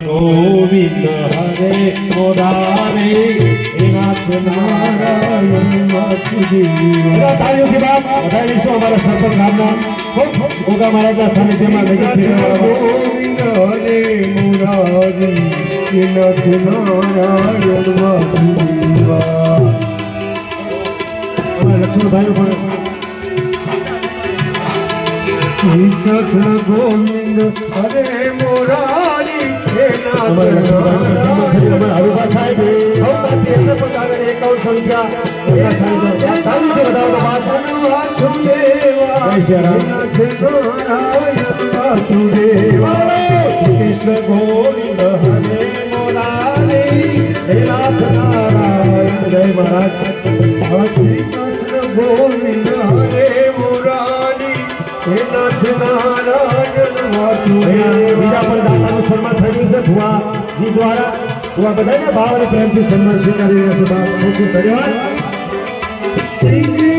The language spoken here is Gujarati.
ગોવિંદ હરે મોરારે નાથ નારાયણ માતુજી તાળીઓથી બાપ વધારીશું અમારા સરપંચ ગામના ગોગા મહારાજના સાનિધ્યમાં ગોવિંદ હરે મોરારે નાથ નારાયણ માતુજી લક્ષ્મણભાઈ પણ કૃષ્ણ ગોવિંદ હરે મોરારી હે નાથ હરુભા સાહેબ વાસુદેવા કૃષ્ણ ગોવિંદ હરે મોરારી હે નાથ નારાયણ જય મહારાજ શ્રી કૃષ્ણ ગોવિંદ હરે મોરારી હે નાથ નારાયણ બીજા પણ દાતાનું સન્માન થયું છે ભુવાજી દ્વારા ભુવા બધાને ભાવ અને પ્રેમથી સન્માન સ્વીકારી રહ્યા છે. ખૂબ ખૂબ ધન્યવાદ. શ્રી